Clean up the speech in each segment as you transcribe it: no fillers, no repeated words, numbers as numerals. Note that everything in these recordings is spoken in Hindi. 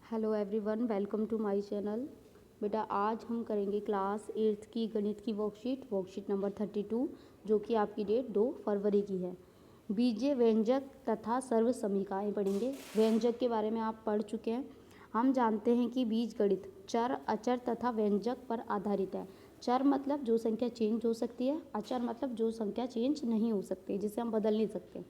Hello everyone, welcome to my channel. बेटा आज हम करेंगे क्लास 8th की गणित की वर्कशीट नंबर 32, जो कि आपकी डेट 2 फरवरी की है। बीजीय व्यंजक तथा सर्व समीकरण पढ़ेंगे। व्यंजक के बारे में आप पढ़ चुके हैं। हम जानते हैं कि बीजगणित चर, अचर तथा व्यंजक पर आधारित है। चर मतलब जो संख्या चेंज हो सकती है, अचर मतलब जो संख्या चेंज नहीं हो सकती, जिसे हम बदल नहीं सकते।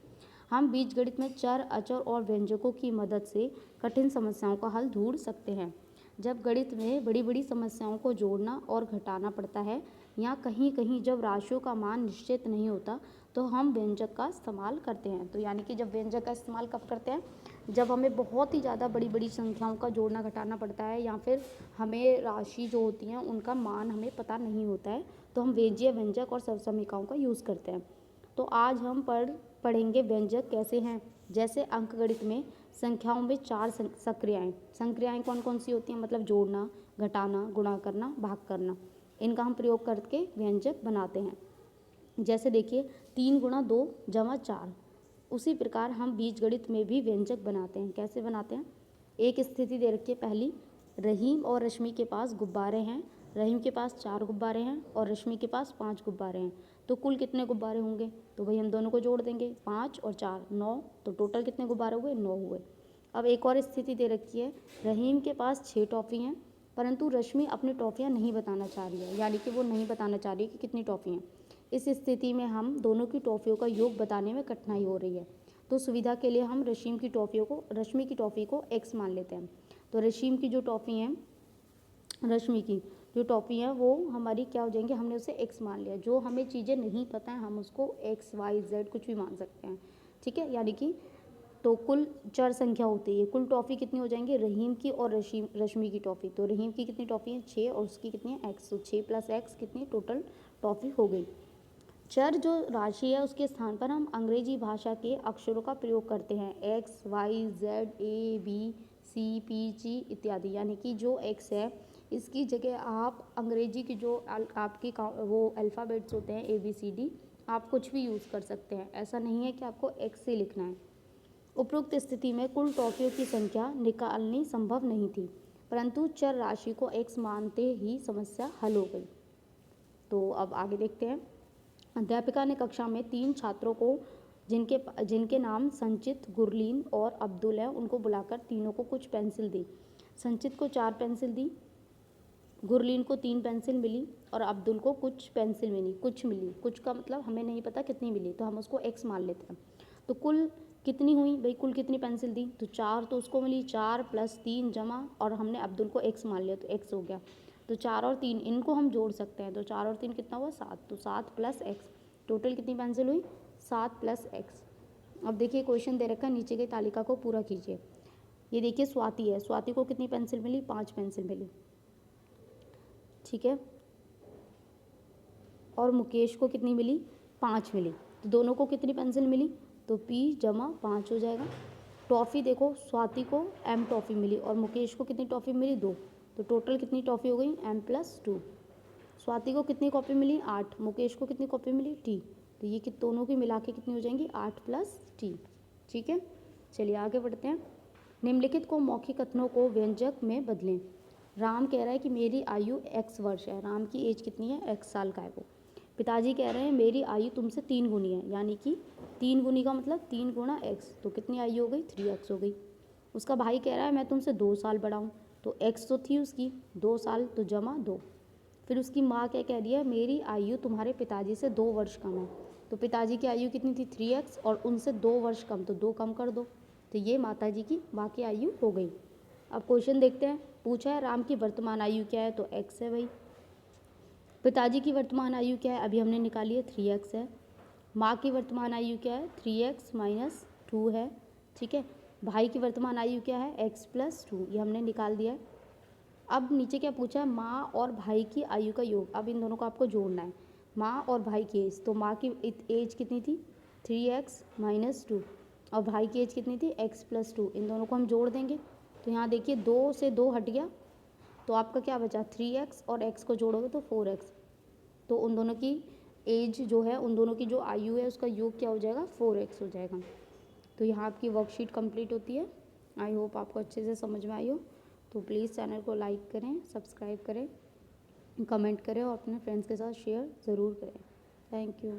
हम बीजगणित में चर, अचर और व्यंजकों की मदद से कठिन समस्याओं का हल ढूंढ सकते हैं। जब गणित में बड़ी बड़ी समस्याओं को जोड़ना और घटाना पड़ता है, या कहीं कहीं जब राशियों का मान निश्चित नहीं होता, तो हम व्यंजक का इस्तेमाल करते हैं। तो यानी कि जब व्यंजक का इस्तेमाल कब करते हैं? जब हमें बहुत ही ज़्यादा बड़ी बड़ी संख्याओं का जोड़ना घटाना पड़ता है, या फिर हमें राशि जो होती हैं उनका मान हमें पता नहीं होता है, तो हम बीजीय व्यंजक और सर्वसमीकरणों का यूज़ करते हैं। तो आज हम पढ़ेंगे व्यंजक कैसे हैं। जैसे अंकगणित में संख्याओं में 4 संक्रियाएं कौन कौन सी होती हैं? मतलब जोड़ना, घटाना, गुणा करना, भाग करना। इनका हम प्रयोग करके व्यंजक बनाते हैं। जैसे देखिए 3 गुणा 2 जमा 4। उसी प्रकार हम बीजगणित में भी व्यंजक बनाते हैं। कैसे बनाते हैं? एक स्थिति दे रखी है पहली, रहीम और रश्मि के पास गुब्बारे हैं। रहीम के पास 4 गुब्बारे हैं और रश्मि के पास 5 गुब्बारे हैं। तो कुल कितने गुब्बारे होंगे? तो भाई हम दोनों को जोड़ देंगे, 5 और 4 9। तो टोटल कितने गुब्बारे हुए? 9 हुए। अब एक और स्थिति दे रखी है, रहीम के पास 6 टॉफ़ी हैं, परंतु रश्मि अपनी टॉफ़ियाँ नहीं बताना चाह रही है, यानी कि वो नहीं बताना चाह रही है कि कितनी टॉफ़ी हैं। इस स्थिति में हम दोनों की टॉफ़ियों का योग बताने में कठिनाई हो रही है। तो सुविधा के लिए हम रश्मि की टॉफ़ी को x मान लेते हैं। तो रश्मि की जो टॉफ़ी हैं, रश्मि की जो टॉफ़ी है वो हमारी क्या हो जाएंगी? हमने उसे x मान लिया। जो हमें चीज़ें नहीं पता है हम उसको x, y, z कुछ भी मान सकते हैं, ठीक है। यानी कि तो कुल 4 संख्या होती है। कुल टॉफ़ी कितनी हो जाएंगी? रहीम की और रश्मि की टॉफ़ी। तो रहीम की कितनी टॉफ़ी है? 6, और उसकी कितनी है? x। तो 6 + x कितनी टोटल टॉफ़ी हो गई। चर जो राशि है उसके स्थान पर हम अंग्रेजी भाषा के अक्षरों का प्रयोग करते हैं, x, y, z, a, b, c, p, g इत्यादि। यानी कि जो x है इसकी जगह आप अंग्रेजी की जो आपकी वो अल्फ़ाबेट्स होते हैं ABCD, आप कुछ भी यूज़ कर सकते हैं। ऐसा नहीं है कि आपको x से लिखना है। उपरोक्त स्थिति में कुल टॉफ़ियों की संख्या निकालनी संभव नहीं थी, परंतु चर राशि को x मानते ही समस्या हल हो गई। तो अब आगे देखते हैं। अध्यापिका ने कक्षा में 3 छात्रों को, जिनके नाम संचित, गुरलीन और अब्दुल है, उनको बुलाकर तीनों को कुछ पेंसिल दी। संचित को 4 पेंसिल दी, गुरलीन को 3 पेंसिल मिली और अब्दुल को कुछ पेंसिल मिली। कुछ का मतलब हमें नहीं पता कितनी मिली, तो हम उसको x मान लेते हैं। तो कुल कितनी हुई भाई? कुल कितनी पेंसिल दी? तो 4 तो उसको मिली, 4 + 3 जमा, और हमने अब्दुल को x मान लिया तो x हो गया। तो 4 और 3 इनको हम जोड़ सकते हैं। तो 4 और 3 कितना हुआ? 7। तो 7 + x, टोटल कितनी पेंसिल हुई? 7 + x। अब देखिए क्वेश्चन दे रखा है, नीचे की तालिका को पूरा कीजिए। ये देखिए स्वाति है, स्वाति को कितनी पेंसिल मिली? 5 पेंसिल मिली, ठीक है। और मुकेश को कितनी मिली? 5 मिली। तो दोनों को कितनी पेंसिल मिली? तो p जमा 5 हो जाएगा। टॉफ़ी देखो, स्वाति को m टॉफ़ी मिली और मुकेश को कितनी टॉफ़ी मिली? 2। तो टोटल कितनी टॉफ़ी हो गई? m + 2। स्वाति को कितनी कॉपी मिली? 8। मुकेश को कितनी कॉपी मिली? t। तो ये दोनों की मिला के कितनी हो जाएंगी? 8 + t, ठीक है। चलिए आगे बढ़ते हैं। निम्नलिखित को मौखिक कथनों को व्यंजक में बदलें। राम कह रहा है कि मेरी आयु x वर्ष है। राम की एज कितनी है? x साल का है वो। पिताजी कह रहे हैं मेरी आयु तुमसे 3 गुनी है, यानी कि 3 गुनी का मतलब 3 गुणा x। तो कितनी आयु हो गई? 3x हो गई। उसका भाई कह रहा है मैं तुमसे 2 साल बड़ा हूँ। तो x तो थी उसकी 2 साल, तो जमा 2। फिर उसकी माँ क्या कह रही है? मेरी आयु तुम्हारे पिताजी से 2 वर्ष कम है। तो पिताजी की आयु कितनी थी? 3x, और उनसे 2 वर्ष कम, तो 2 कम कर दो। तो ये माता जी की माँ की आयु हो गई। अब क्वेश्चन देखते हैं। पूछा है राम की वर्तमान आयु क्या है? तो x है भाई। पिताजी की वर्तमान आयु क्या है? अभी हमने निकाली है, 3x है। माँ की वर्तमान आयु क्या है? 3x - 2 है, ठीक है। भाई की वर्तमान आयु क्या है? x + 2, ये हमने निकाल दिया है। अब नीचे क्या पूछा है? माँ और भाई की आयु का योग। अब इन दोनों को आपको जोड़ना है, माँ और भाई की एज। तो माँ की एज कितनी थी? 3x - 2, और भाई की एज कितनी थी? x + 2। इन दोनों को हम जोड़ देंगे। तो यहाँ देखिए 2 से 2 हट गया, तो आपका क्या बचा? 3x, और x को जोड़ोगे तो 4x। तो उन दोनों की एज जो है, उन दोनों की जो आयु है, उसका योग क्या हो जाएगा? 4x हो जाएगा। तो यहाँ आपकी वर्कशीट कंप्लीट होती है। आई होप आपको अच्छे से समझ में आई हो। तो प्लीज़ चैनल को लाइक करें, सब्सक्राइब करें, कमेंट करें और अपने फ्रेंड्स के साथ शेयर ज़रूर करें। Thank you.